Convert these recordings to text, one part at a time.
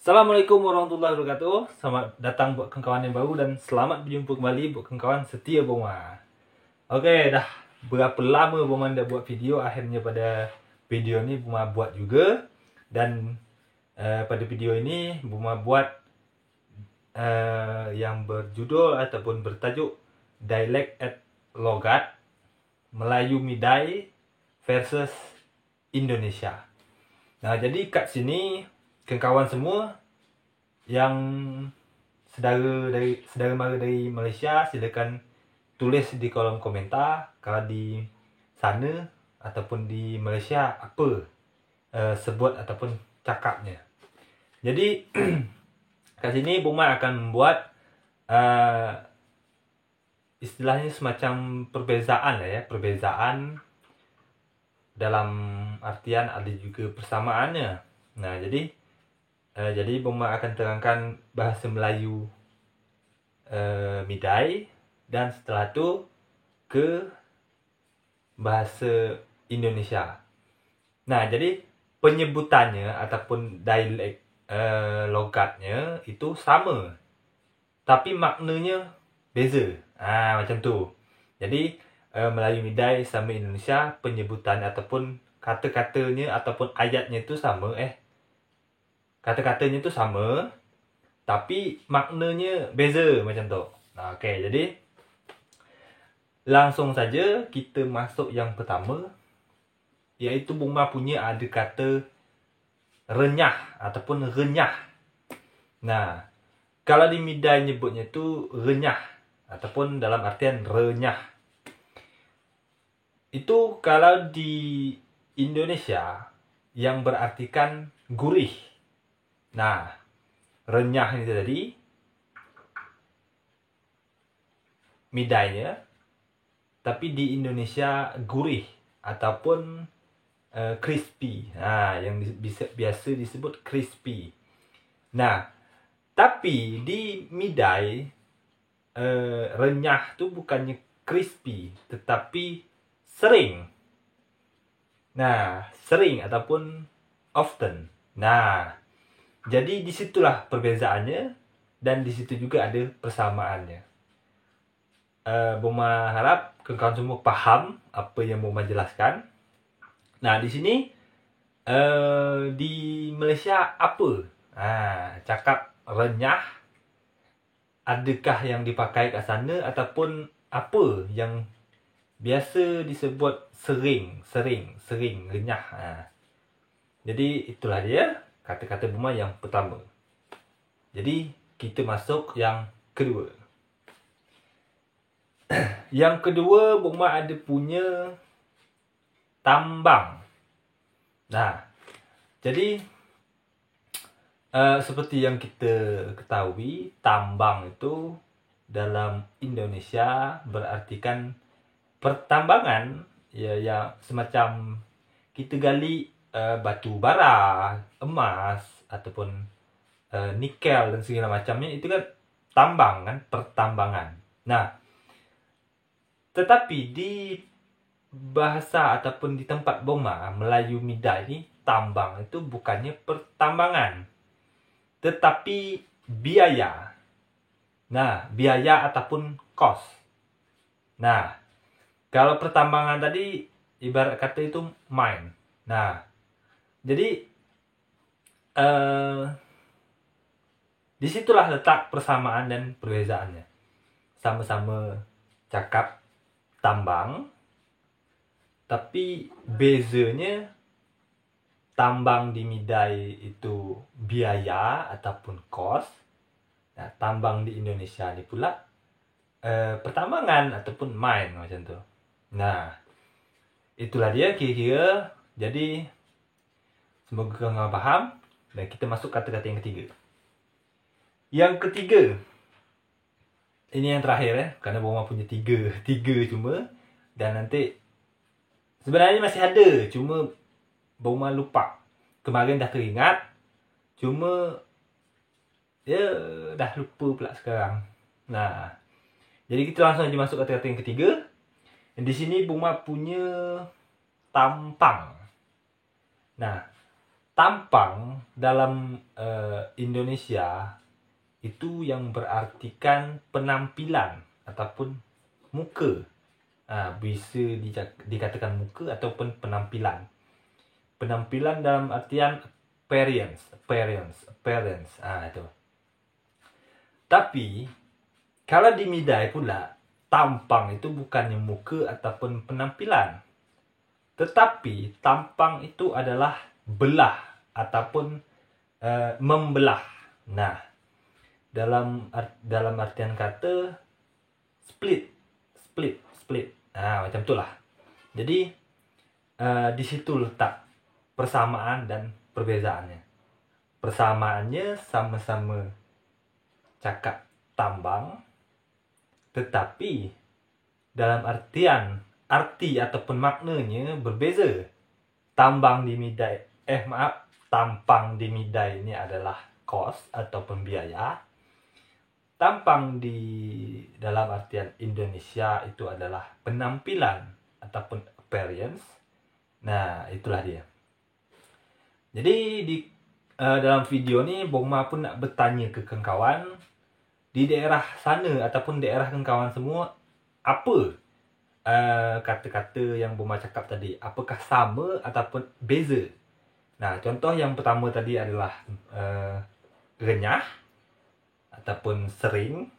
Assalamualaikum warahmatullahi wabarakatuh. Selamat datang buat kawan-kawan yang baru dan selamat berjumpa kembali buat kawan-kawan setia Boma. Okey, dah berapa lama Boma dah buat video, akhirnya pada video ni Boma buat juga. Dan pada video ini Boma buat yang berjudul ataupun bertajuk Dialek at Logat Melayu Midai versus Indonesia. Nah, jadi kat sini kawan-kawan semua yang saudara mara dari Malaysia, silakan tulis di kolom komentar kalau di sana ataupun di Malaysia apa sebut ataupun cakapnya. Jadi kat sini Boma akan membuat istilahnya semacam perbezaan lah ya, perbezaan dalam artian ada juga persamaannya. Nah, jadi Boma akan terangkan bahasa Melayu Midai dan setelah tu ke bahasa Indonesia. Nah, jadi penyebutannya ataupun dialek logatnya itu sama, tapi maknanya beza. Macam tu. Jadi Melayu Midai sama Indonesia, penyebutan ataupun kata-katanya ataupun ayatnya itu sama. Kata-katanya tu sama, tapi maknanya beza macam tu. Okey, jadi langsung saja kita masuk yang pertama, iaitu Boma punya ada kata renyah ataupun renyah. Nah, kalau di Midai nyebutnya tu renyah ataupun dalam artian renyah. Itu kalau di Indonesia yang berartikan gurih. Nah, renyah ini tadi Midainya, tapi di Indonesia gurih ataupun crispy. Yang biasa disebut crispy. Nah, tapi di Midai renyah tu bukannya crispy, tetapi sering. Nah, sering ataupun often. Nah, jadi disitulah perbezaannya dan disitu juga ada persamaannya. Boma harap kawan-kawan semua faham apa yang Boma jelaskan. Nah, di sini di Malaysia apa? Cakap renyah, adakah yang dipakai kat sana ataupun apa yang biasa disebut sering renyah. Jadi itulah dia kata-kata Boma yang pertama. Jadi kita masuk yang kedua. Yang kedua Boma ada punya tambang. Nah, jadi seperti yang kita ketahui, tambang itu dalam Indonesia berartikan pertambangan, ya semacam kita gali batu bara, emas ataupun nikel dan segala macamnya, itu kan tambang kan, pertambangan. Nah, tetapi di bahasa ataupun di tempat Boma Melayu Midai ni, tambang itu bukannya pertambangan, tetapi biaya. Nah, biaya ataupun kos. Nah, kalau pertambangan tadi ibarat kata itu mine. Nah, jadi disitulah letak persamaan dan perbezaannya. Sama-sama cakap tambang, tapi bezanya tambang di Midai itu biaya ataupun kos. Nah, tambang di Indonesia ni pula pertambangan ataupun mine macam tu. Nah, itulah dia kira-kira. Jadi semoga kawan-kawan faham. Dan kita masuk kata-kata yang ketiga. Yang ketiga, ini yang terakhir kerana Boma punya tiga cuma. Dan nanti sebenarnya masih ada, cuma Boma lupa. Kemarin dah teringat, cuma dah lupa pula sekarang. Nah, jadi kita langsung aja masuk kata-kata yang ketiga. Di sini Boma punya tampang. Nah, tampang dalam Indonesia itu yang berartikan penampilan ataupun muka. Bisa dikatakan muka ataupun penampilan. Penampilan dalam artian appearance. Itu. Tapi kalau di Midai pula, tampang itu bukannya muka ataupun penampilan. Tetapi tampang itu adalah belah ataupun membelah. Nah, dalam artian kata split. Macam itulah. Jadi di situ letak persamaan dan perbezaannya. Persamaannya sama-sama cakap tambang, tetapi dalam arti ataupun maknanya berbeza. Tampang di Midai ini adalah cost ataupun biaya. Tampang di dalam artian Indonesia itu adalah penampilan ataupun appearance. Nah, itulah dia. Jadi dalam video ni Bongma pun nak bertanya ke kawan-kawan di daerah sana ataupun daerah kawan-kawan semua, apa kata-kata yang Bongma cakap tadi, apakah sama ataupun beza? Nah, contoh yang pertama tadi adalah renyah ataupun sering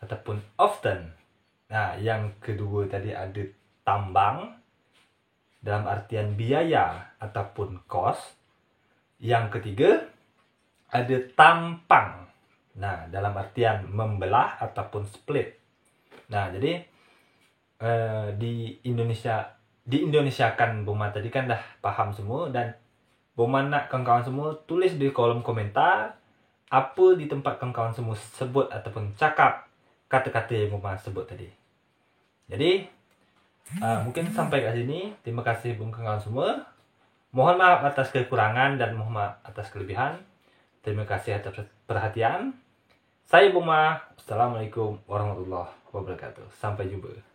ataupun often. Nah, yang kedua tadi ada tambang dalam artian biaya ataupun cost. Yang ketiga ada tampang. Nah, dalam artian membelah ataupun split. Nah, jadi di Indonesia kan Bongma tadi kan dah paham semua, dan Bongma nak kawan-kawan semua tulis di kolom komentar apa di tempat kawan-kawan semua sebut ataupun cakap kata-kata yang Bongma sebut tadi. Jadi mungkin sampai kat sini. Terima kasih kawan-kawan semua. Mohon maaf atas kekurangan dan mohon maaf atas kelebihan. Terima kasih atas perhatian. Saya Bongma. Assalamualaikum warahmatullahi wabarakatuh. Sampai jumpa.